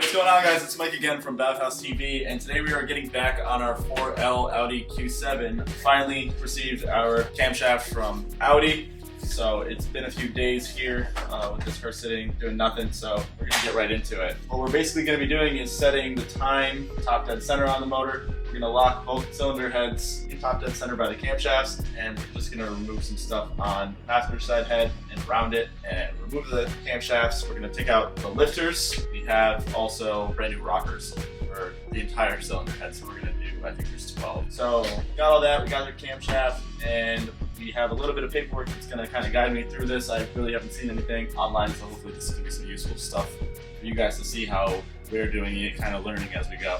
What's going on, guys? It's Mike again from BavhausTV, and today we are getting back on our 4L Audi Q7. Finally received our camshaft from Audi. So it's been a few days here with this car sitting doing nothing, so we're going to get right into it. What we're basically going to be doing is setting the time top dead center on the motor. We're going to lock both cylinder heads in top dead center by the camshafts, and we're just going to remove some stuff on the passenger side head and round it and remove the camshafts. We're going to take out the lifters. We have also brand new rockers for the entire cylinder head, so we're going to do, I think there's 12. So we got all that, we got their camshaft, and we have a little bit of paperwork that's going to kind of guide me through this. I really haven't seen anything online, so hopefully this is going to be some useful stuff for you guys to see how we're doing it, kind of learning as we go.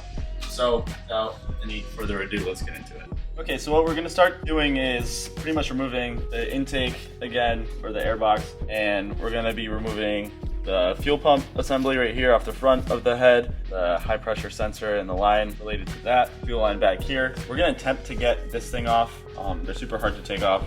So without any further ado, let's get into it. Okay, so what we're going to start doing is pretty much removing the intake again for the airbox, and we're going to be removing the fuel pump assembly right here off the front of the head, the high pressure sensor and the line related to that, fuel line back here. We're going to attempt to get this thing off. They're super hard to take off.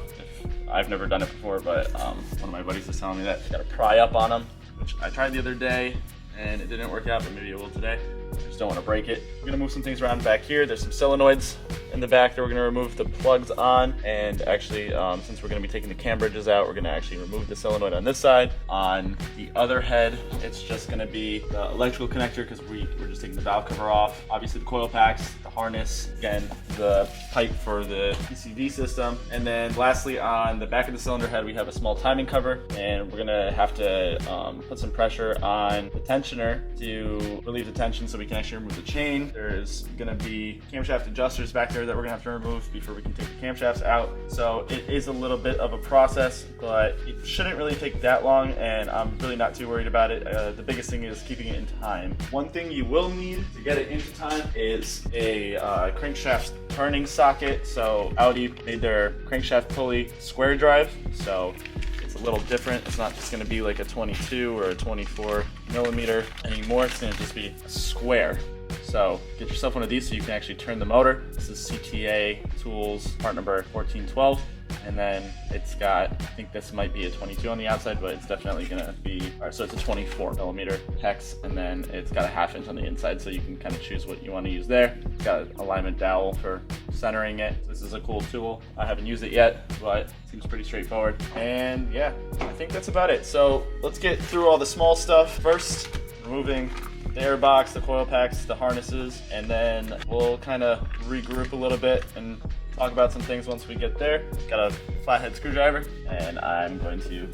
I've never done it before, but one of my buddies was telling me that you got to pry up on them, which I tried the other day and it didn't work out, but maybe it will today. I just don't want to break it. We're going to move some things around back here. There's some solenoids in the back that we're going to remove the plugs on, and actually since we're going to be taking the cam bridges out, we're going to actually remove the solenoid on this side. On the other head, it's just going to be the electrical connector because we're just taking the valve cover off. Obviously the coil packs, the harness, again the pipe for the PCV system, and then lastly on the back of the cylinder head we have a small timing cover, and we're going to have to put some pressure on the tensioner to relieve the tension so we can actually remove the chain. There's going to be camshaft adjusters back there that we're going to have to remove before we can take the camshafts out. So it is a little bit of a process, but it shouldn't really take that long, and I'm really not too worried about it. The biggest thing is keeping it in time. One thing you will need to get it into time is a crankshaft turning socket. So Audi made their crankshaft pulley square drive, so it's a little different. It's not just going to be like a 22 or a 24 millimeter anymore. It's going to just be a square. So get yourself one of these so you can actually turn the motor. This is CTA Tools part number 1412. And then it's got, I think this might be a 22 on the outside, but it's definitely gonna be, so it's a 24 millimeter hex, and then it's got a 1/2 inch on the inside, so you can kind of choose what you want to use there. It's got an alignment dowel for centering it. This is a cool tool. I haven't used it yet, but it seems pretty straightforward. And yeah, I think that's about it. So let's get through all the small stuff. First, removing the airbox, the coil packs, the harnesses, and then we'll kind of regroup a little bit and talk about some things once we get there. Got a flathead screwdriver, and I'm going to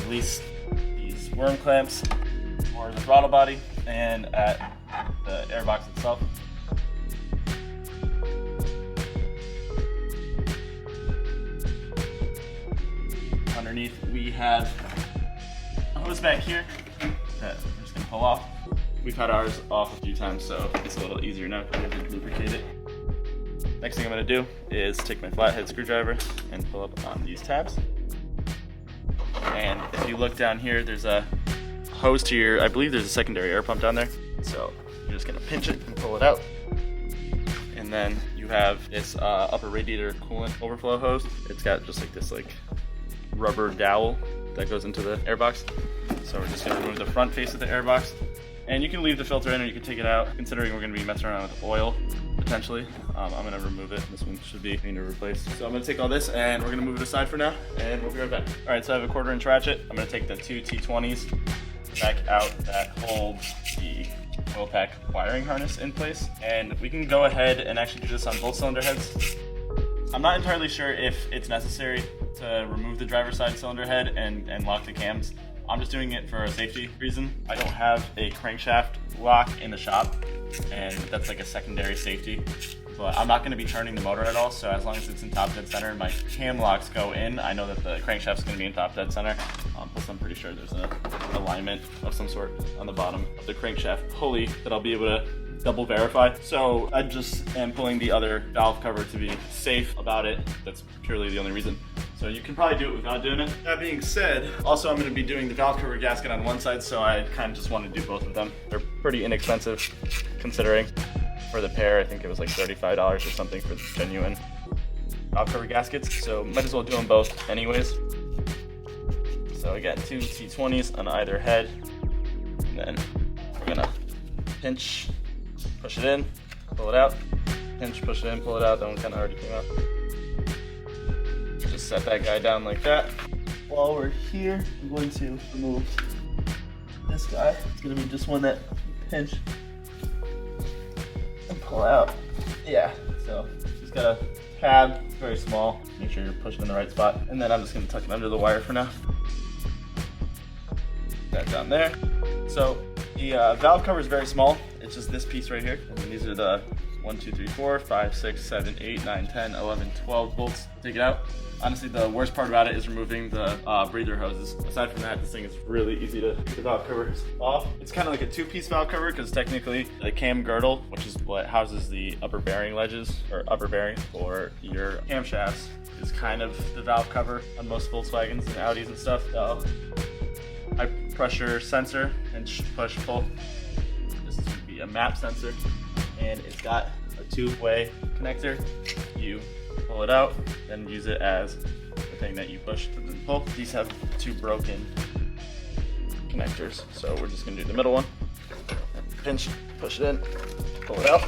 release these worm clamps for the throttle body and at the airbox itself. Underneath we have a hose back here that we're just gonna pull off. We've had ours off a few times, so it's a little easier now because we did lubricate it. Next thing I'm going to do is take my flathead screwdriver and pull up on these tabs. And if you look down here, there's a hose to your, I believe there's a secondary air pump down there. So you're just going to pinch it and pull it out. And then you have this upper radiator coolant overflow hose. It's got just like this rubber dowel that goes into the airbox. So we're just going to remove the front face of the airbox. And you can leave the filter in or you can take it out, considering we're going to be messing around with oil, potentially. I'm going to remove it. This one should be clean to replace. So I'm going to take all this and we're going to move it aside for now, and we'll be right back. All right, so I have a 1/4 inch ratchet. I'm going to take the 2 T20s back out that hold the oil pack wiring harness in place. And we can go ahead and actually do this on both cylinder heads. I'm not entirely sure if it's necessary to remove the driver's side cylinder head and lock the cams. I'm just doing it for a safety reason. I don't have a crankshaft lock in the shop, and that's like a secondary safety. But I'm not going to be turning the motor at all, so as long as it's in top dead center and my cam locks go in, I know that the crankshaft's going to be in top dead center. Plus I'm pretty sure there's an alignment of some sort on the bottom of the crankshaft pulley that I'll be able to double verify. So I just am pulling the other valve cover to be safe about it. That's purely the only reason. So you can probably do it without doing it. That being said, also I'm going to be doing the valve cover gasket on one side, so I kind of just want to do both of them. They're pretty inexpensive considering. For the pair, I think it was like $35 or something for the genuine valve cover gaskets, so might as well do them both anyways. So again, 2 T20s on either head, and then we're gonna pinch, push it in, pull it out, pinch, push it in, pull it out. That one kind of already came out. Just set that guy down like that. While we're here, I'm going to remove this guy. It's going to be just one that you pinch and pull out. Yeah, so just got a tab, very small. Make sure you're pushing in the right spot. And then I'm just going to tuck it under the wire for now. That down there. So the valve cover is very small. It's just this piece right here. And these are the 1, 2, 3, 4, 5, 6, 7, 8, 9, 10, 11, 12 bolts. Take it out. Honestly, the worst part about it is removing the breather hoses. Aside from that, this thing is really easy to get the valve cover off. It's kind of like a two-piece valve cover because technically the cam girdle, which is what houses the upper bearing ledges, or upper bearing for your camshafts, is kind of the valve cover on most Volkswagens and Audis and stuff. So high pressure sensor and push pull. This is going to be a map sensor, and it's got a two-way connector. You pull it out, then use it as the thing that you push and then pull. These have two broken connectors, so we're just going to do the middle one. Pinch, push it in, pull it out.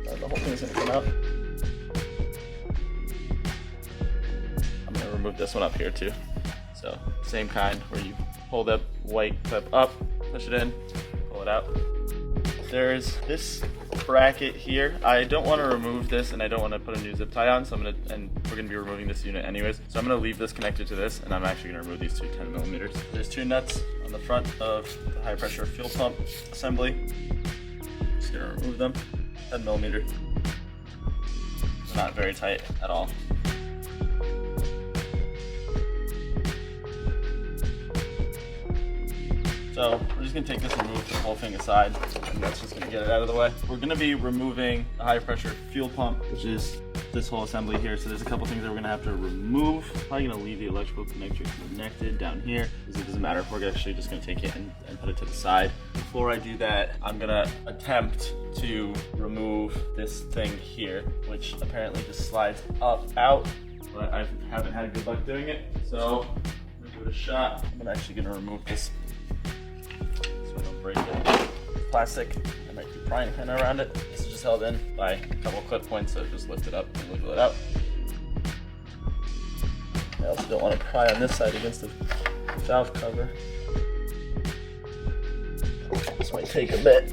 The whole thing is going to come out. I'm going to remove this one up here too. So same kind, where you pull the white clip up, push it in, pull it out. There's this bracket here. I don't want to remove this, and I don't want to put a new zip tie on, so we're going to be removing this unit anyways. So I'm going to leave this connected to this, and I'm actually going to remove these two 10mm. There's two nuts on the front of the high pressure fuel pump assembly. Just going to remove them. 10mm. Not very tight at all. So we're just going to take this and move the whole thing aside, and that's just going to get it out of the way. We're going to be removing the high pressure fuel pump, which is this whole assembly here. So there's a couple things that we're going to have to remove. Probably going to leave the electrical connector connected down here, because it doesn't matter. We're actually just going to take it and put it to the side. Before I do that, I'm going to attempt to remove this thing here, which apparently just slides out, but I haven't had good luck doing it. So I'm going to give it a shot. I'm actually going to remove this so I don't break it. Plastic, I might be prying pin around it. This is just held in by a couple clip points, so just lift it up and wiggle it out. I also don't want to pry on this side against the valve cover. This might take a bit.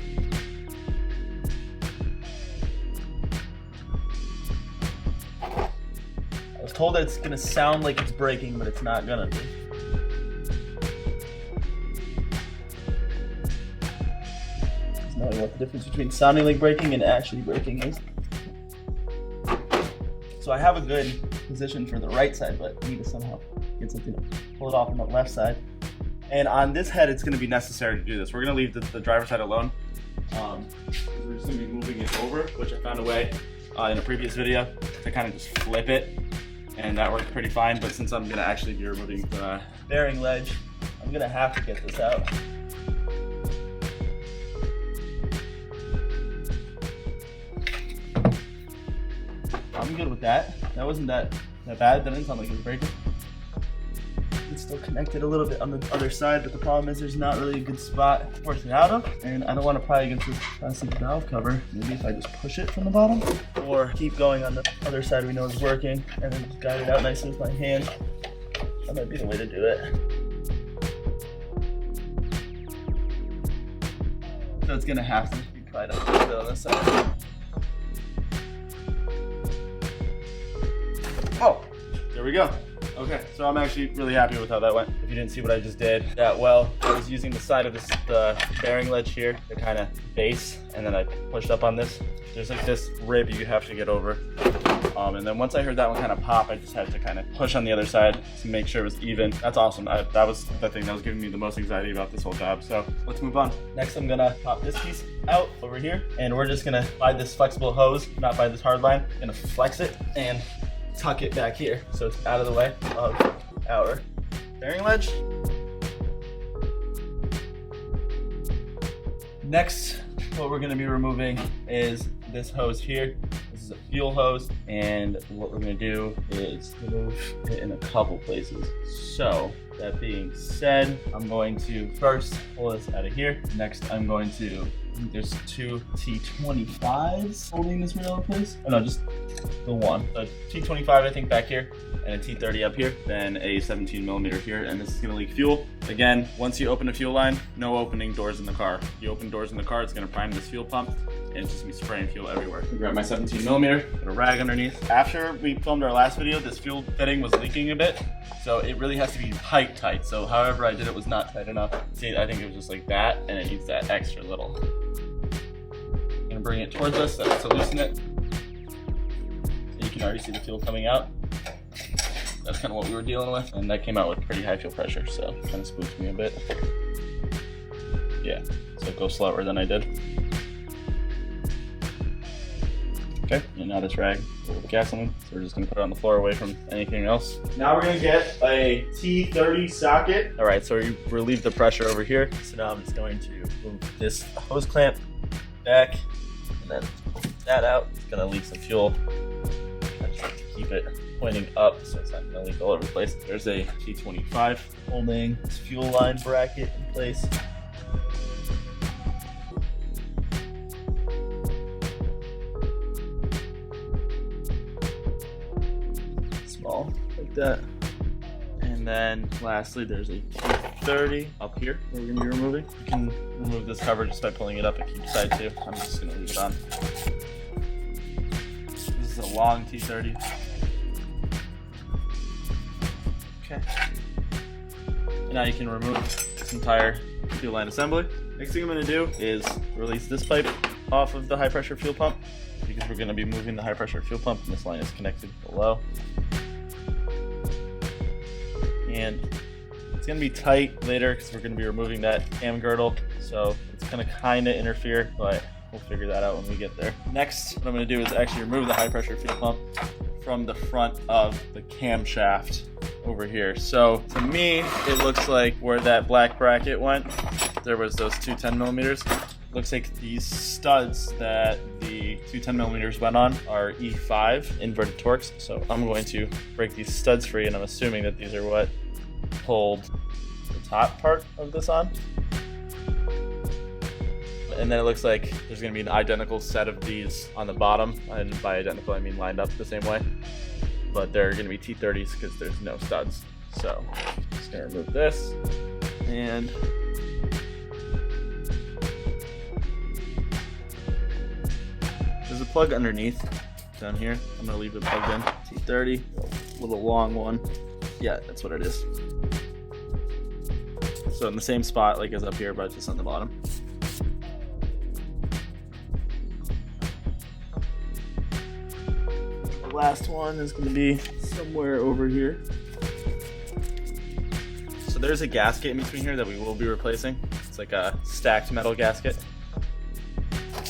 I was told that it's going to sound like it's breaking, but it's not going to be. Knowing what the difference between sounding like braking and actually braking is. So I have a good position for the right side, but I need to somehow get something to pull it off on the left side. And on this head, it's going to be necessary to do this. We're going to leave the driver's side alone. We're just going to be moving it over, which I found a way in a previous video to kind of just flip it, and that worked pretty fine. But since I'm going to actually be removing the bearing ledge, I'm going to have to get this out. I'm good with that. That wasn't that bad. That didn't sound like it was breaking. It's still connected a little bit on the other side, but the problem is there's not really a good spot to force it out of, and I don't want to pry against this plastic valve cover. Maybe if I just push it from the bottom, or keep going on the other side we know is working, and then just guide it out nicely with my hand. That might be the way to do it. So it's gonna have to be pried up a little bit on this side. Oh, there we go. Okay, so I'm actually really happy with how that went. If you didn't see what I just did that well, I was using the side of the bearing ledge here to kind of base, and then I pushed up on this. There's like this rib you have to get over. And then once I heard that one kind of pop, I just had to kind of push on the other side to make sure it was even. That's awesome. That was the thing that was giving me the most anxiety about this whole job. So let's move on. Next, I'm gonna pop this piece out over here, and we're just gonna buy this flexible hose, not buy this hard line. Gonna flex it and tuck it back here so it's out of the way of our bearing ledge. Next, what we're going to be removing is this hose here. This is a fuel hose, and what we're going to do is remove it in a couple places. So that being said, I'm going to first pull this out of here. Next, I'm going to I think there's two T25s holding this rail in place. Oh no, just the one. A T25 I think back here, and a T30 up here, then a 17mm here, and this is gonna leak fuel. Again, once you open a fuel line, no opening doors in the car. If you open doors in the car, it's gonna prime this fuel pump, and it's just gonna be spraying fuel everywhere. I grab my 17mm, put a rag underneath. After we filmed our last video, this fuel fitting was leaking a bit, so it really has to be tight. So however I did it was not tight enough. See, I think it was just like that, and it needs that extra little. I'm gonna bring it towards us to loosen it. You can already see the fuel coming out. That's kind of what we were dealing with, and that came out with pretty high fuel pressure, so it kind of spooked me a bit. Yeah, so it goes slower than I did. Okay, and now this rag will gasoline, so we're just gonna put it on the floor away from anything else. Now we're gonna get a T30 socket. All right, so we relieve the pressure over here. So now I'm just going to move this hose clamp back, and then pull that out. It's gonna leak some fuel. I just like to keep it pointing up so it's not gonna leak all over the place. There's a T25 holding this fuel line bracket in place. Small, like that. And then lastly, there's a T30 up here that we're gonna be removing. You can remove this cover just by pulling it up. It keeps side too. I'm just gonna leave it on. This is a long T30. Okay. And now you can remove this entire fuel line assembly. Next thing I'm gonna do is release this pipe off of the high pressure fuel pump, because we're gonna be moving the high pressure fuel pump, and this line is connected below. And it's gonna be tight later because we're gonna be removing that cam girdle, so it's gonna kinda interfere, but we'll figure that out when we get there. Next, what I'm gonna do is actually remove the high pressure fuel pump from the front of the camshaft over here. So to me, it looks like where that black bracket went, there was those two 10mm. Looks like these studs that the two 10mm went on are E5 inverted Torx. So I'm going to break these studs free, and I'm assuming that these are what pulled the top part of this on. And then it looks like there's gonna be an identical set of these on the bottom. And by identical, I mean lined up the same way. But they're gonna be T30s because there's no studs. So I'm just gonna remove this. And there's a plug underneath down here. I'm gonna leave it plugged in. T30, a little long one. Yeah, that's what it is. So in the same spot like as up here, but just on the bottom. The last one is going to be somewhere over here. So there's a gasket in between here that we will be replacing. It's like a stacked metal gasket.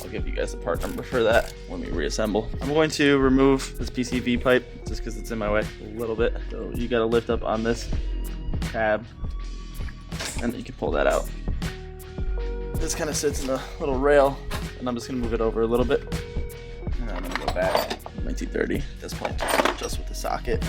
I'll give you guys the part number for that when we reassemble. I'm going to remove this PCV pipe just because it's in my way a little bit. So you got to lift up on this tab, and you can pull that out. This kind of sits in a little rail, and I'm just going to move it over a little bit. And I'm going to go back. My T30 at this point, just with the socket.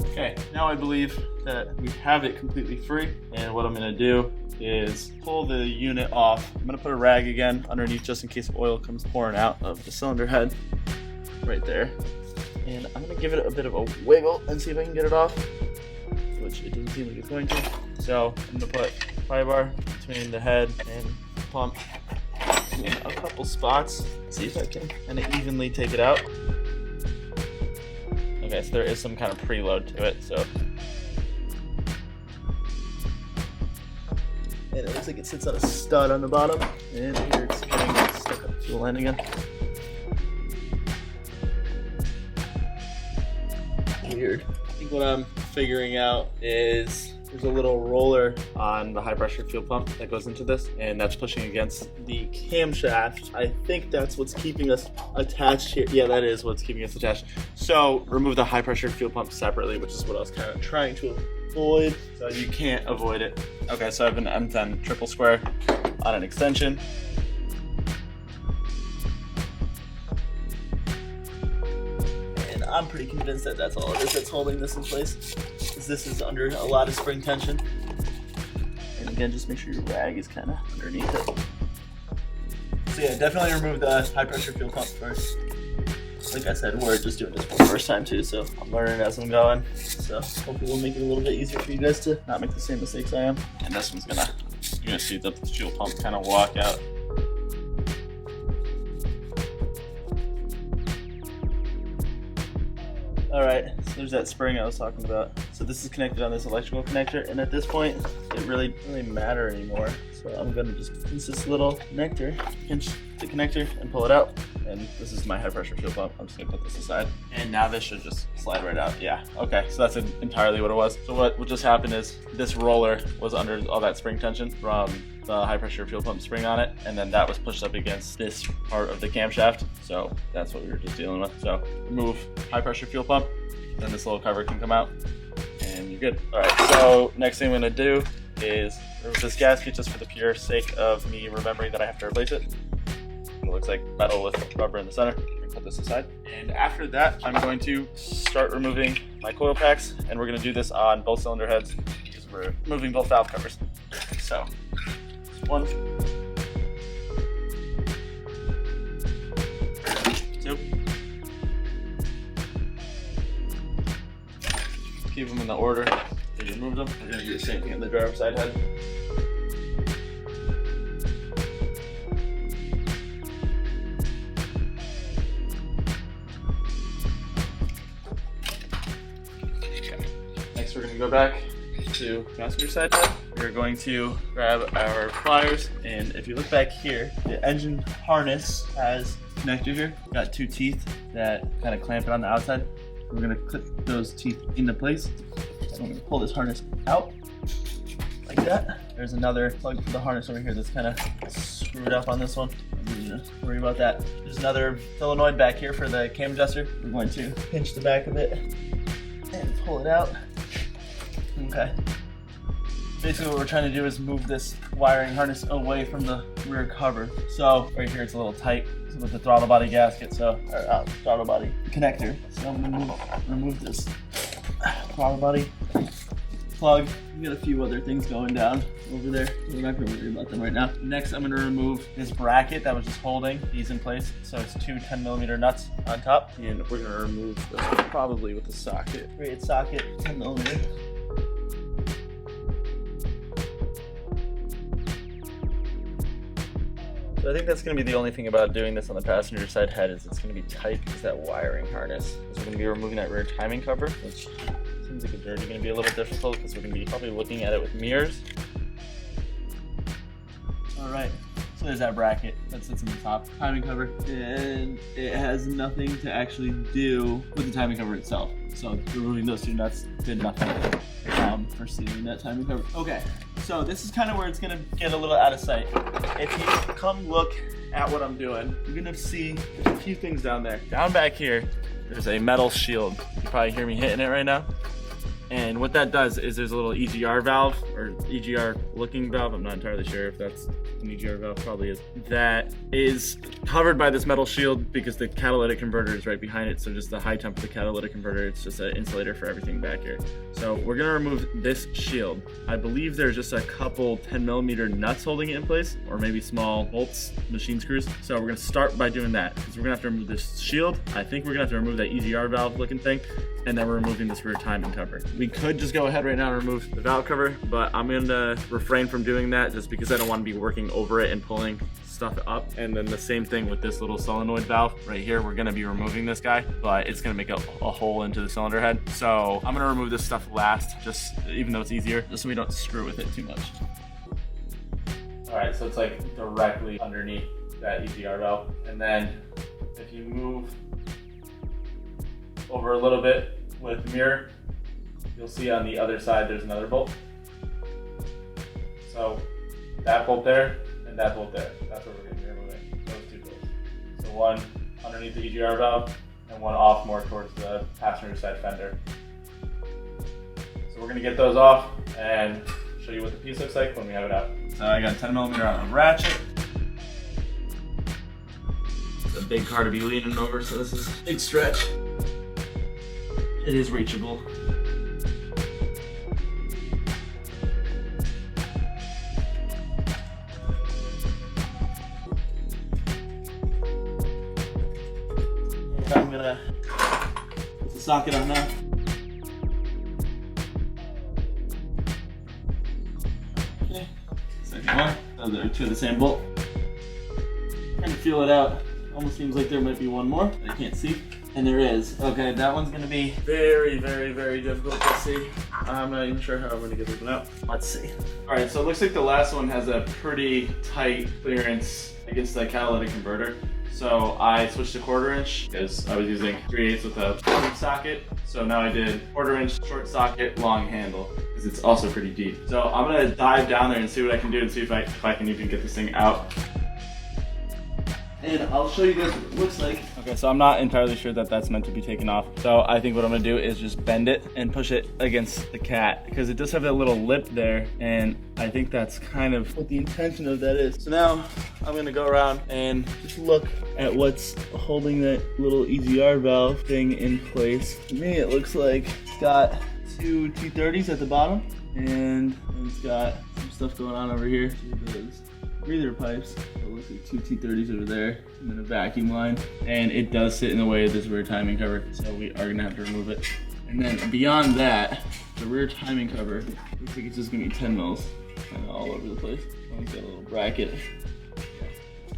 Okay, now I believe that we have it completely free, and what I'm gonna do is pull the unit off. I'm gonna put a rag again underneath just in case oil comes pouring out of the cylinder head right there. And I'm gonna give it a bit of a wiggle and see if I can get it off, which it doesn't seem like it's going to. So I'm gonna put pry bar between the head and the pump in a couple spots, see if I can kind of evenly take it out. Okay, so there is some kind of preload to it, so. And it looks like it sits on a stud on the bottom, and here it's getting stuck on the fuel line again. Weird. I think what I'm figuring out is there's a little roller on the high pressure fuel pump that goes into this, and that's pushing against the camshaft. I think that's what's keeping us attached here. Yeah, that is what's keeping us attached. So remove the high pressure fuel pump separately, which is what I was kind of trying to avoid. So you can't avoid it. Okay, so I have an M10 triple square on an extension. And I'm pretty convinced that that's all it is that's holding this in place. This is under a lot of spring tension, and again, just make sure your rag is kind of underneath it. So yeah, definitely remove the high pressure fuel pump first. Like I said, we're just doing this for the first time too, so I'm learning as I'm going. So hopefully we'll make it a little bit easier for you guys to not make the same mistakes I am. And this one's you're gonna see the fuel pump kind of walk out. All right, so there's that spring I was talking about. So this is connected on this electrical connector, and at this point, it really doesn't matter anymore. So I'm gonna just use this little connector, pinch the connector, and pull it out. And this is my high pressure fuel pump. I'm just gonna put this aside. And now this should just slide right out. Yeah, okay, so that's entirely what it was. So what just happened is this roller was under all that spring tension from the high pressure fuel pump spring on it, and then that was pushed up against this part of the camshaft. So that's what we were just dealing with. So remove high pressure fuel pump, then this little cover can come out, and you're good. All right, so next thing I'm gonna do is remove this gasket just for the pure sake of me remembering that I have to replace it. It looks like metal with rubber in the center. Put this aside. And after that, I'm going to start removing my coil packs, and we're gonna do this on both cylinder heads because we're removing both valve covers. So, one, two. Keep them in the order that you remove them. We're gonna do the same thing on the driver's side head. Next, we're going to go back to passenger side head. We're going to grab our pliers, and if you look back here, the engine harness has a connector here. Got two teeth that kind of clamp it on the outside. We're going to clip those teeth into place, and we're going to pull this harness out like that. There's another plug for the harness over here that's kind of screwed up on this one. Don't worry about that. There's another solenoid back here for the cam adjuster. We're going to pinch the back of it and pull it out. Okay. Basically what we're trying to do is move this wiring harness away from the rear cover. So right here it's a little tight with the throttle body gasket, throttle body connector. So I'm gonna remove this throttle body plug. We got a few other things going down over there. We're not gonna worry about them right now. Next, I'm gonna remove this bracket that was just holding these in place. So it's two 10mm nuts on top. And we're gonna remove this probably with a socket. Rated socket, 10mm. So I think that's going to be the only thing about doing this on the passenger side head is it's going to be tight because that wiring harness. So we're going to be removing that rear timing cover, which seems like it's already going to be a little difficult because we're going to be probably looking at it with mirrors. All right, so there's that bracket that sits in the top timing cover, and it has nothing to actually do with the timing cover itself. So removing those two nuts did nothing for sealing that timing cover. Okay, so this is kind of where it's gonna get a little out of sight. If you come look at what I'm doing, you're gonna see a few things down there. Down back here, there's a metal shield. You can probably hear me hitting it right now. And what that does is there's a little EGR valve, or EGR looking valve, I'm not entirely sure if that's an EGR valve, probably is, that is covered by this metal shield because the catalytic converter is right behind it. So just the high temperature catalytic converter, it's just an insulator for everything back here. So we're gonna remove this shield. I believe there's just a couple 10mm nuts holding it in place, or maybe small bolts, machine screws. So we're gonna start by doing that because we're gonna have to remove this shield. I think we're gonna have to remove that EGR valve looking thing, and then we're removing this rear timing cover. We could just go ahead right now and remove the valve cover, but I'm gonna refrain from doing that just because I don't want to be working over it and pulling stuff up. And then the same thing with this little solenoid valve right here. We're gonna be removing this guy, but it's gonna make a hole into the cylinder head. So I'm gonna remove this stuff last, just even though it's easier, just so we don't screw with it too much. All right, so it's like directly underneath that EGR valve. And then if you move over a little bit with the mirror, you'll see on the other side there's another bolt. So that bolt there and that bolt there, that's what we're going to be removing, those two bolts. So one underneath the EGR valve and one off more towards the passenger side fender. So we're going to get those off and show you what the piece looks like when we have it out. So I got a 10mm on a ratchet. It's a big car to be leaning over, so this is a big stretch. It is reachable. gonna put the socket on now. Okay, second one. Oh, there are two of the same bolt. Trying to feel it out. Almost seems like there might be one more that I can't see. And there is. Okay, that one's gonna be very, very, very difficult to see. I'm not even sure how I'm gonna get this one out. Let's see. All right, so it looks like the last one has a pretty tight clearance against the catalytic converter. So I switched to 1/4 inch because I was using 3/8 with a deep socket. So now I did 1/4 inch short socket, long handle, because it's also pretty deep. So I'm gonna dive down there and see what I can do and see if I can even get this thing out. And I'll show you guys what it looks like. Okay, so I'm not entirely sure that that's meant to be taken off. So I think what I'm gonna do is just bend it and push it against the cat, because it does have that little lip there, and I think that's kind of what the intention of that is. So now I'm gonna go around and just look at what's holding that little EGR valve thing in place. To me, it looks like it's got two T30s at the bottom, and it's got some stuff going on over here. Those breather pipes. So it looks like two T30s over there, and then a vacuum line. And it does sit in the way of this rear timing cover, so we are gonna have to remove it. And then beyond that, the rear timing cover looks like it's just gonna be 10 mils, kind of all over the place. It's got a little bracket.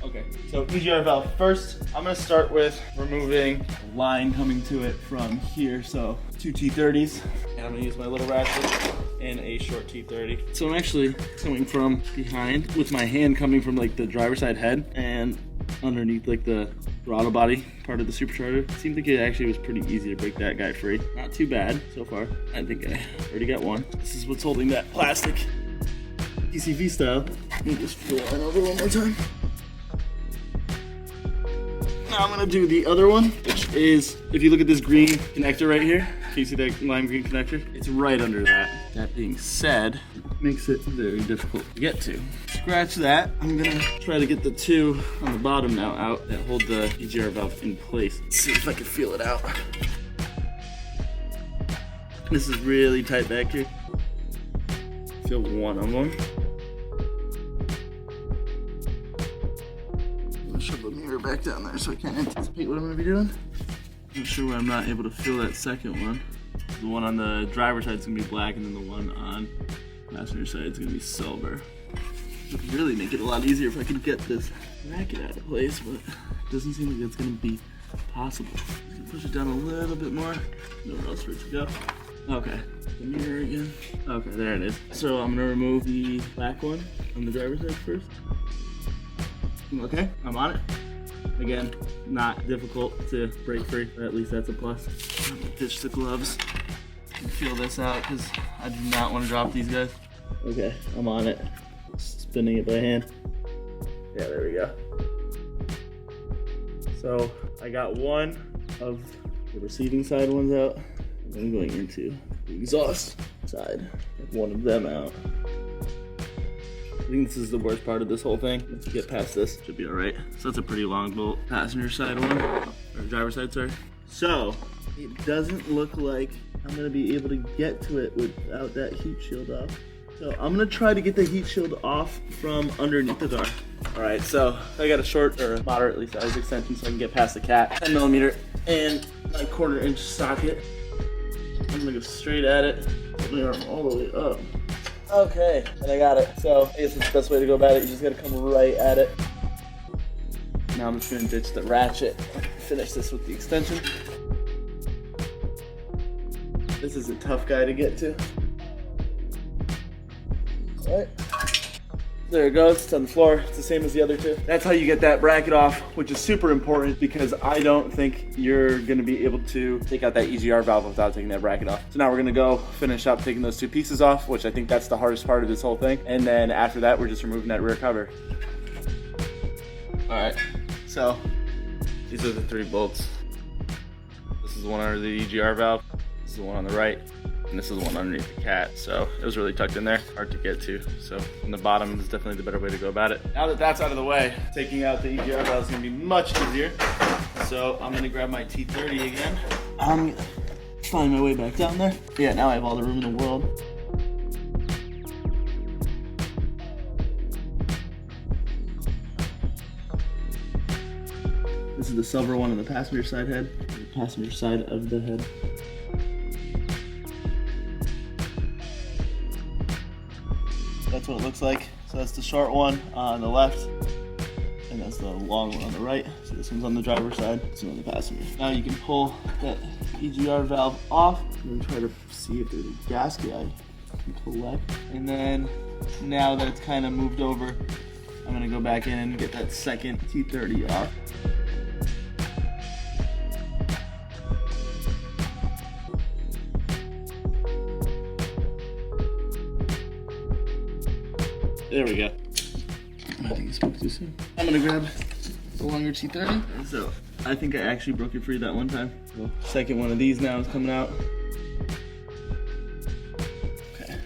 Okay, so EGR valve first. I'm gonna start with removing the line coming to it from here. So two T30s, and I'm gonna use my little ratchet and a short T30. So I'm actually coming from behind with my hand coming from like the driver's side head and underneath like the throttle body part of the supercharger. It seemed like it actually was pretty easy to break that guy free. Not too bad so far. I think I already got one. This is what's holding that plastic PCV style. Let me just pull it over one more time. Now I'm gonna do the other one, which is, if you look at this green connector right here, can you see that lime green connector? It's right under that. That being said, it makes it very difficult to get to. Scratch that. I'm gonna try to get the two on the bottom now out that hold the EGR valve in place. Let's see if I can feel it out. This is really tight back here. Feel one of them. Shove the mirror back down there so I can't anticipate what I'm gonna be doing. I'm not sure why I'm not able to feel that second one. The one on the driver's side is gonna be black, and then the one on the passenger side is gonna be silver. It would really make it a lot easier if I could get this bracket out of place, but it doesn't seem like it's gonna be possible. I'm gonna push it down a little bit more. Nowhere else for it to go. Okay, the mirror again. Okay, there it is. So I'm gonna remove the black one on the driver's side first. Okay, I'm on it. Again, not difficult to break free, but at least that's a plus. I'm gonna ditch the gloves and feel this out because I do not want to drop these guys. Okay, I'm on it. Spinning it by hand. Yeah, there we go. So I got one of the receiving side ones out, and then going into the exhaust side. Get one of them out. I think this is the worst part of this whole thing. Once you get past this, should be all right. So that's a pretty long bolt. Passenger side one, or driver's side, sorry. So it doesn't look like I'm gonna be able to get to it without that heat shield off. So I'm gonna try to get the heat shield off from underneath the car. All right, so I got a short or moderately sized extension so I can get past the cat. 10 millimeter and my 1/4 inch socket. I'm gonna go straight at it, put my arm all the way up. Okay, and I got it. So I guess it's the best way to go about it. You just gotta come right at it. Now I'm just gonna ditch the ratchet. Finish this with the extension. This is a tough guy to get to. All right. There it goes, it's on the floor. It's the same as the other two. That's how you get that bracket off, which is super important because I don't think you're gonna be able to take out that EGR valve without taking that bracket off. So now we're gonna go finish up taking those two pieces off, which I think that's the hardest part of this whole thing. And then after that, we're just removing that rear cover. All right, so these are the 3 bolts. This is the one under the EGR valve. This is the one on the right. And this is the one underneath the cat, so it was really tucked in there, hard to get to. So on the bottom is definitely the better way to go about it. Now that that's out of the way, taking out the EGR valve is gonna be much easier. So I'm gonna grab my T30 again. I'm gonna find my way back down there. Yeah, now I have all the room in the world. This is the silver one on the passenger side head. passenger side of the head. That's what it looks like. So that's the short one on the left, and that's the long one on the right. So this one's on the driver's side, this one's on the passenger. Now you can pull that EGR valve off and try to see if there's a gasket I can collect. And then now that it's kind of moved over, I'm gonna go back in and get that second T30 off. There we go. I think I spoke too soon. I'm gonna grab the longer T30. So I think I actually broke it free that one time. So second one of these now is coming out. Okay.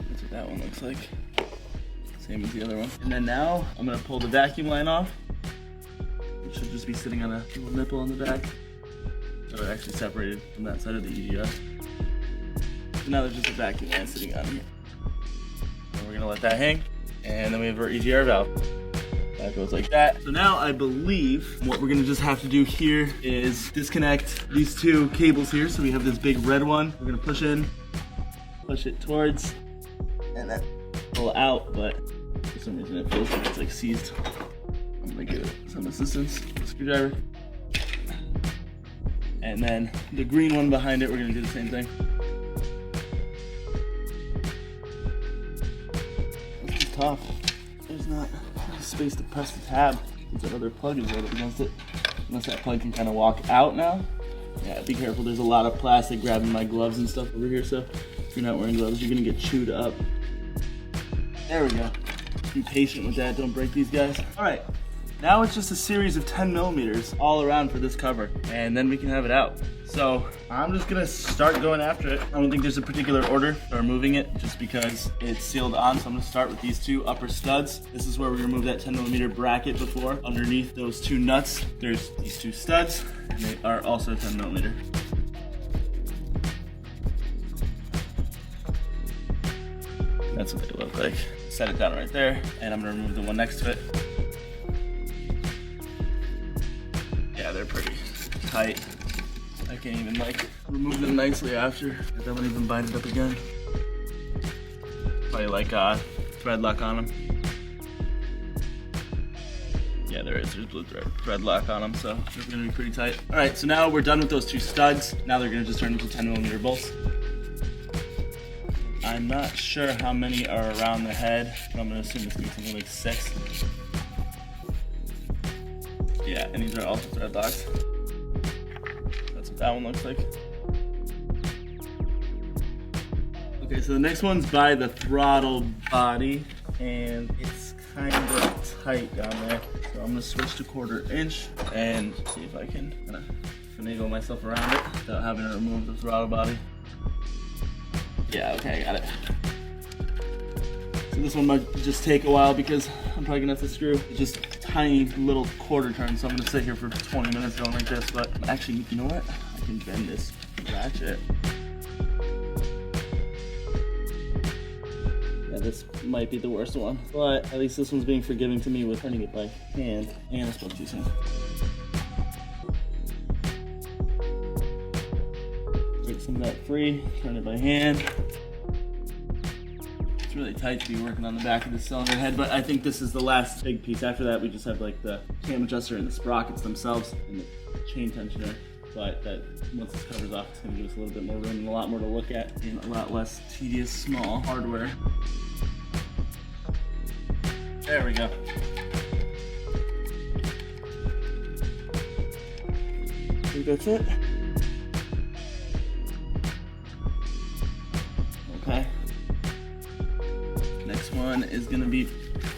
That's what that one looks like. Same as the other one. And then now I'm gonna pull the vacuum line off. It should just be sitting on a little nipple on the back. So it actually separated from that side of the EGR. So now there's just a vacuum line sitting on here. We're gonna let that hang, and then we have our EGR valve. That goes like that. So now I believe what we're gonna just have to do here is disconnect these two cables here. So we have this big red one. We're gonna push in, push it towards, and then pull out, but for some reason it feels like it's like seized. I'm gonna give it some assistance, screwdriver. And then the green one behind it, we're gonna do the same thing. Tough. There's not space to press the tab because that other plug is right up against it. Unless that plug can kind of walk out now. Yeah, be careful. There's a lot of plastic grabbing my gloves and stuff over here, so if you're not wearing gloves, you're gonna get chewed up. There we go. Be patient with that. Don't break these guys. All right. Now it's just a series of 10 millimeters all around for this cover, and then we can have it out. So I'm just gonna start going after it. I don't think there's a particular order for removing it just because it's sealed on. So I'm gonna start with these two upper studs. This is where we removed that 10 millimeter bracket before. Underneath those two nuts, there's these two studs, and they are also 10 millimeter. That's what they look like. Set it down right there, and I'm gonna remove the one next to it. Yeah, they're pretty tight. I can't even like remove them nicely after. That won't even bind it up again. Probably like thread lock on them. Yeah, there's blue thread lock on them, so they're gonna be pretty tight. All right, so now we're done with those two studs. Now they're gonna just turn into 10 millimeter bolts. I'm not sure how many are around the head, but I'm gonna assume it's gonna be something like 6. Yeah, and these are also thread locks. That's what that one looks like. Okay, so the next one's by the throttle body, and it's kind of tight down there. So I'm gonna switch to 1/4 inch and see if I can kind of finagle myself around it without having to remove the throttle body. Yeah, okay, I got it. So this one might just take a while because I'm probably gonna have to screw just tiny little 1/4 turn. So I'm gonna sit here for 20 minutes going like this, but actually, you know what? I can bend this ratchet. Yeah, this might be the worst one, but at least this one's being forgiving to me with turning it by hand. And I spoke too soon. Take some of that free, turn it by hand. It's really tight to be working on the back of the cylinder head, but I think this is the last big piece. After that, we just have like the cam adjuster and the sprockets themselves and the chain tensioner. But that once this covers off, it's gonna give us a little bit more room and a lot more to look at and a lot less tedious small hardware. There we go. I think that's it. Okay. Next one is gonna be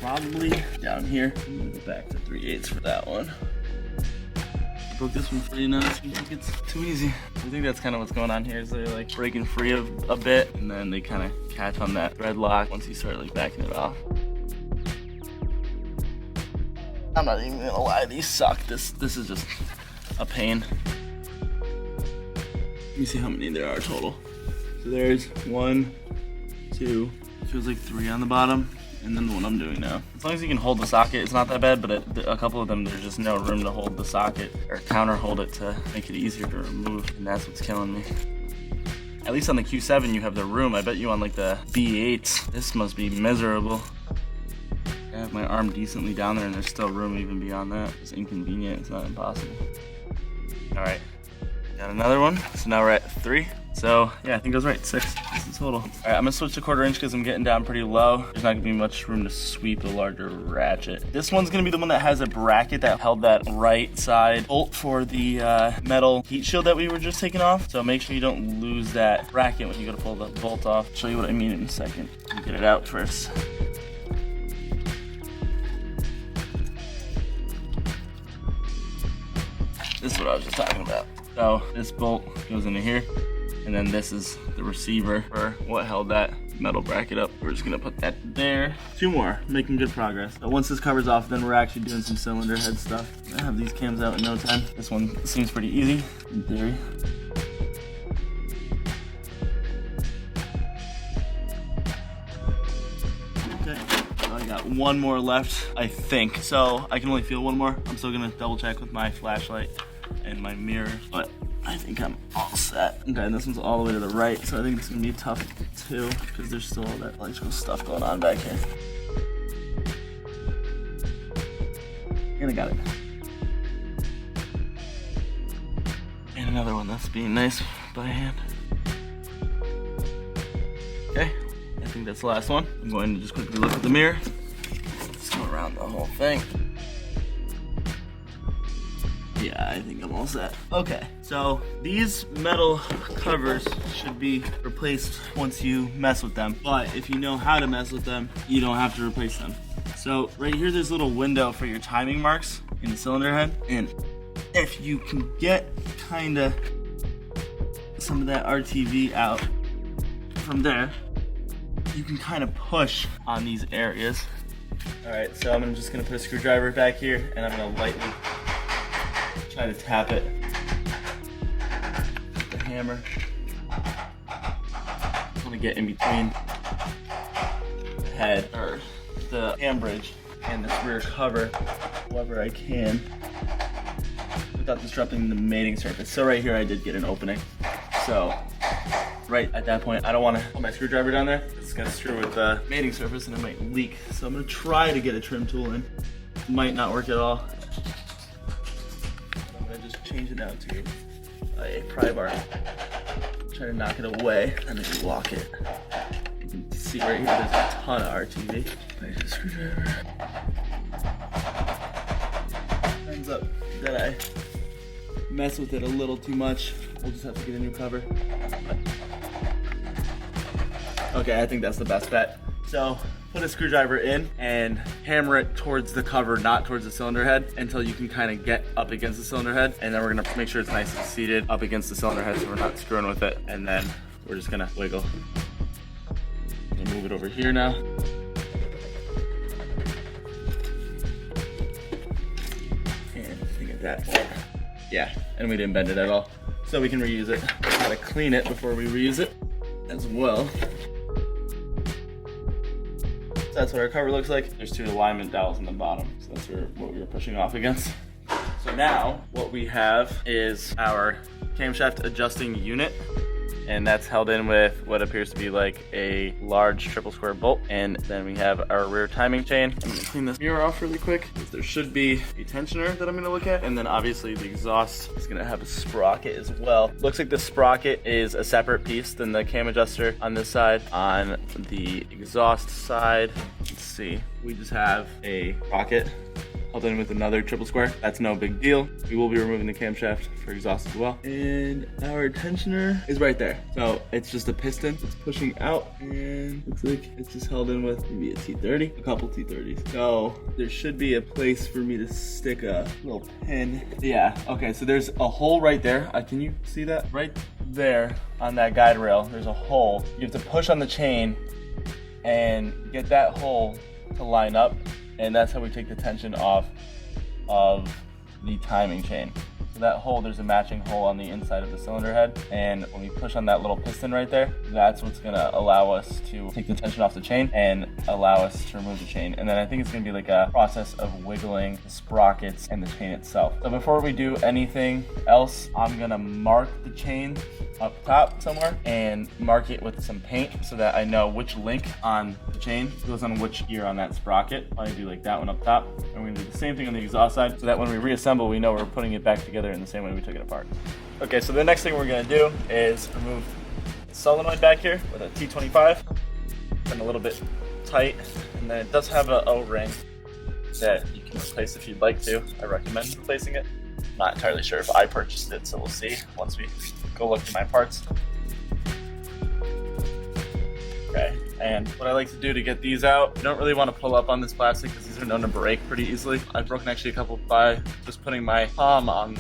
probably down here. I'm gonna go back to 3/8 for that one. I broke this one free now. It seems like it's too easy. I think that's kind of what's going on here is they're like breaking free of a bit and then they kind of catch on that thread lock once you start like backing it off. I'm not even gonna lie, these suck. This is just a pain. Let me see how many there are total. So there's 1, 2, feels like 3 on the bottom, and then the one I'm doing now. As long as you can hold the socket, it's not that bad, but a couple of them, there's just no room to hold the socket or counter hold it to make it easier to remove, and that's what's killing me. At least on the Q7 you have the room. I bet you on like the B8s, this must be miserable. I have my arm decently down there and there's still room even beyond that. It's inconvenient, it's not impossible. All right, got another one. So now we're at 3. So yeah, I think I was right, 6 is the total. All right, I'm gonna switch to 1/4 inch because I'm getting down pretty low. There's not gonna be much room to sweep the larger ratchet. This one's gonna be the one that has a bracket that held that right side bolt for the metal heat shield that we were just taking off. So make sure you don't lose that bracket when you go to pull the bolt off. I'll show you what I mean in a second. Get it out first. This is what I was just talking about. So this bolt goes into here, and then this is the receiver for what held that metal bracket up. We're just gonna put that there. 2 more, making good progress. But once this cover's off, then we're actually doing some cylinder head stuff. I have these cams out in no time. This one seems pretty easy, in theory. Okay, so I got 1 more left, I think. So I can only feel 1 more. I'm still gonna double check with my flashlight and my mirror, but I think I'm all set. Okay, and this one's all the way to the right, so I think it's gonna be tough too, because there's still all that electrical stuff going on back here. And I got it. And another one that's being nice by hand. Okay, I think that's the last one. I'm going to just quickly look at the mirror. Just go around the whole thing. Yeah, I think I'm all set. Okay, so these metal covers should be replaced once you mess with them. But if you know how to mess with them, you don't have to replace them. So right here, there's a little window for your timing marks in the cylinder head. And if you can get kinda some of that RTV out from there, you can kind of push on these areas. All right, so I'm just gonna put a screwdriver back here and I'm gonna lightly try to tap it with the hammer. I'm gonna get in between the head or the handbridge and this rear cover however I can without disrupting the mating surface. So right here I did get an opening. So right at that point I don't want to put my screwdriver down there. It's gonna screw with the mating surface and it might leak. So I'm gonna try to get a trim tool in. Might not work at all. Change it down to a pry bar. Try to knock it away and then lock it. You can see right here there's a ton of RTV. Nice screwdriver. Ends up that I mess with it a little too much. We'll just have to get a new cover. Okay, I think that's the best bet. So put a screwdriver in and hammer it towards the cover, not towards the cylinder head, until you can kind of get up against the cylinder head. And then we're gonna make sure it's nice and seated up against the cylinder head so we're not screwing with it. And then we're just gonna wiggle. I'm gonna move it over here now. And I think at that point, yeah, and we didn't bend it at all. So we can reuse it. Gotta clean it before we reuse it as well. That's what our cover looks like. There's 2 alignment dowels in the bottom. So that's what we were pushing off against. So now what we have is our camshaft adjusting unit. And that's held in with what appears to be like a large triple square bolt. And then we have our rear timing chain. I'm gonna clean this mirror off really quick. There should be a tensioner that I'm gonna look at. And then obviously the exhaust is gonna have a sprocket as well. Looks like the sprocket is a separate piece than the cam adjuster on this side. On the exhaust side, let's see, we just have a sprocket held in with another triple square. That's no big deal. We will be removing the camshaft for exhaust as well. And our tensioner is right there. So it's just a piston. It's pushing out and looks like it's just held in with maybe a T30, a couple T30s. So there should be a place for me to stick a little pin. Yeah, okay, so there's a hole right there. Can you see that? Right there on that guide rail, there's a hole. You have to push on the chain and get that hole to line up. And that's how we take the tension off of the timing chain. So that hole, there's a matching hole on the inside of the cylinder head, and when we push on that little piston right there, that's what's gonna allow us to take the tension off the chain and allow us to remove the chain. And then I think it's gonna be like a process of wiggling the sprockets and the chain itself. So before we do anything else, I'm gonna mark the chain up top somewhere and mark it with some paint so that I know which link on the chain goes on which gear on that sprocket. I do like that one up top, and we're gonna do the same thing on the exhaust side so that when we reassemble, we know we're putting it back together in the same way we took it apart. Okay, so the next thing we're gonna do is remove the solenoid back here with a T25. Been a little bit tight, and then it does have an O-ring that you can replace if you'd like to. I recommend replacing it. Not entirely sure if I purchased it, so we'll see once we go look through my parts. Okay, and what I like to do to get these out, you don't really want to pull up on this plastic because these are known to break pretty easily. I've broken actually a couple by just putting my palm on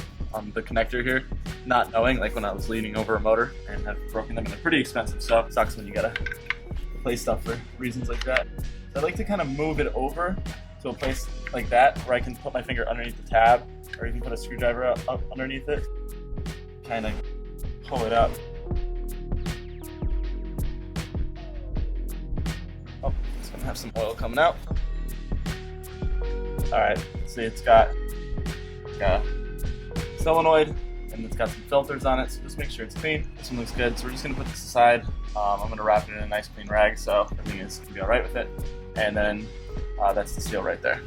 the connector here, not knowing, like when I was leaning over a motor, and I've broken them, and they're pretty expensive, so it sucks when you gotta replace stuff for reasons like that. So I like to kind of move it over to a place like that where I can put my finger underneath the tab, or even put a screwdriver up underneath it, kind of pull it up. Oh, it's gonna have some oil coming out. All right, see, it's got a solenoid, and it's got some filters on it, so just make sure it's clean. This one looks good, so we're just gonna put this aside. I'm gonna wrap it in a nice clean rag so everything is gonna be all right with it. And then that's the seal right there.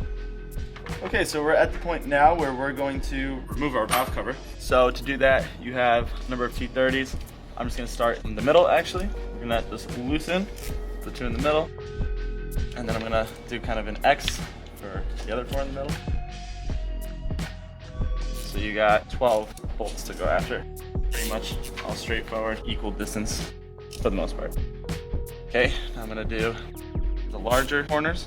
Okay, so we're at the point now where we're going to remove our valve cover. So to do that, you have a number of T30s. I'm just gonna start in the middle actually. We're gonna just loosen the two in the middle. And then I'm gonna do kind of an X for the other four in the middle. So you got 12 bolts to go after. Pretty much all straightforward, equal distance for the most part. Okay, now I'm gonna do the larger corners.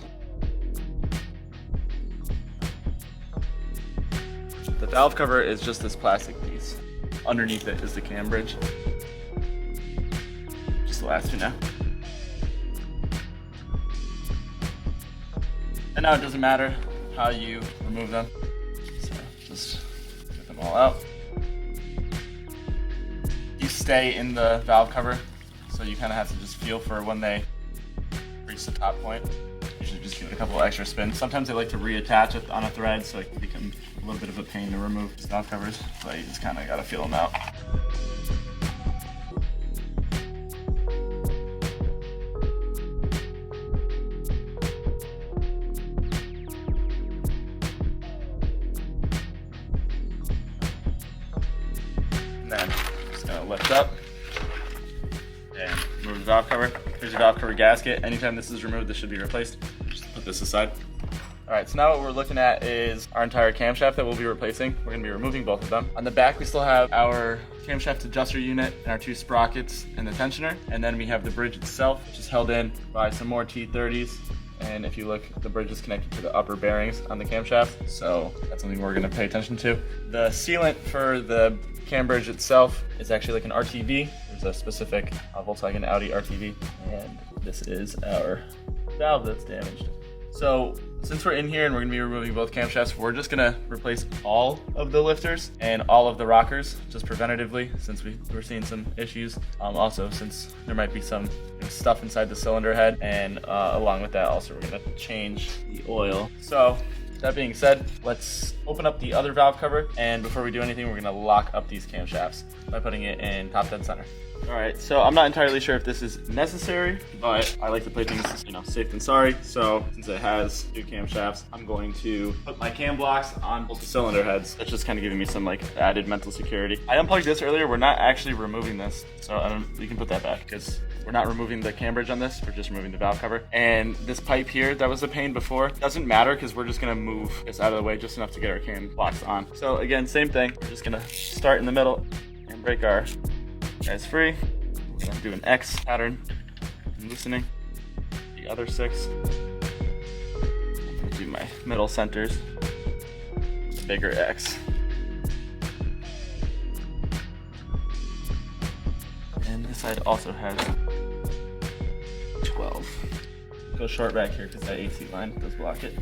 The valve cover is just this plastic piece. Underneath it is the cam bridge. Just the last two now. And now it doesn't matter how you remove them. So just get them all out. You stay in the valve cover, so you kind of have to just feel for when they reach the top point. You should just give it a couple extra spins. Sometimes they like to reattach it on a thread, so it can become a little bit of a pain to remove these valve covers, but you just kind of got to feel them out. And then just gonna lift up and remove the valve cover. Here's your valve cover gasket. Anytime this is removed, this should be replaced. Just put this aside. All right, so now what we're looking at is our entire camshaft that we'll be replacing. We're gonna be removing both of them. On the back, we still have our camshaft adjuster unit and our two sprockets and the tensioner. And then we have the bridge itself, which is held in by some more T30s. And if you look, the bridge is connected to the upper bearings on the camshaft. So that's something we're gonna pay attention to. The sealant for the cam bridge itself is actually like an RTV. There's a specific Volkswagen Audi RTV. And this is our valve that's damaged. So since we're in here and we're gonna be removing both camshafts, we're just gonna replace all of the lifters and all of the rockers, just preventatively, since we're seeing some issues. Also, since there might be some stuff inside the cylinder head, and along with that, also we're gonna change the oil. So that being said, let's open up the other valve cover, and before we do anything, we're gonna lock up these camshafts by putting it in top dead center. All right, so I'm not entirely sure if this is necessary, but I like to play things, safe than sorry. So since it has two camshafts, I'm going to put my cam blocks on both the cylinder heads. That's just kind of giving me some added mental security. I unplugged this earlier. We're not actually removing this, so you can put that back because we're not removing the cam bridge on this. We're just removing the valve cover. And this pipe here, that was a pain before. Doesn't matter because we're just gonna move this out of the way just enough to get our cam blocks on. So again, same thing. We're just gonna start in the middle and break our guys free. We're gonna do an X pattern, and loosening the other 6. I'm gonna do my middle centers, the bigger X. And this side also has 12. Go short back here because that AC line does block it.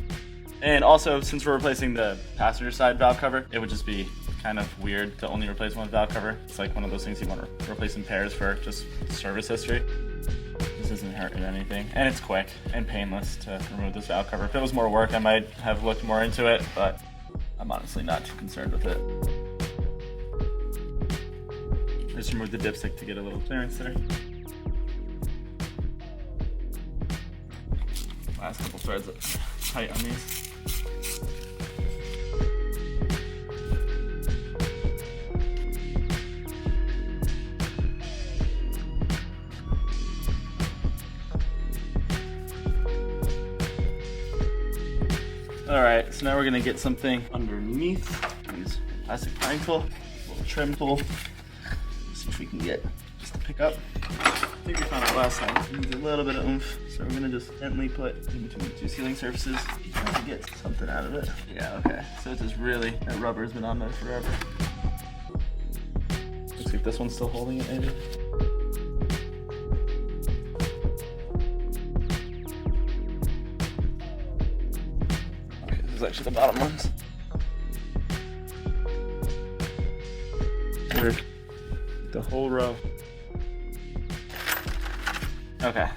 And also, since we're replacing the passenger side valve cover, it would just be kind of weird to only replace one valve cover. It's like one of those things you want to replace in pairs for just service history. This isn't hurting anything, and it's quick and painless to remove this valve cover. If it was more work, I might have looked more into it, but I'm honestly not too concerned with it. Just remove the dipstick to get a little clearance there. Last couple threads are tight on these. All right, so now we're gonna get something underneath. Use plastic pine tool, a little trim tool. See if we can get just to pick up. I think we found it last time. It needs a little bit of oomph, so we're gonna just gently put in between the two sealing surfaces, trying to get something out of it. Yeah, okay. So it's just really, that rubber's been on there forever. Let's see if this one's still holding it, maybe. Actually the bottom ones. Weird. The whole row. Okay.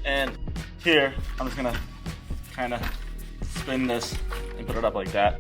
And here, I'm just gonna kind of spin this and put it up like that.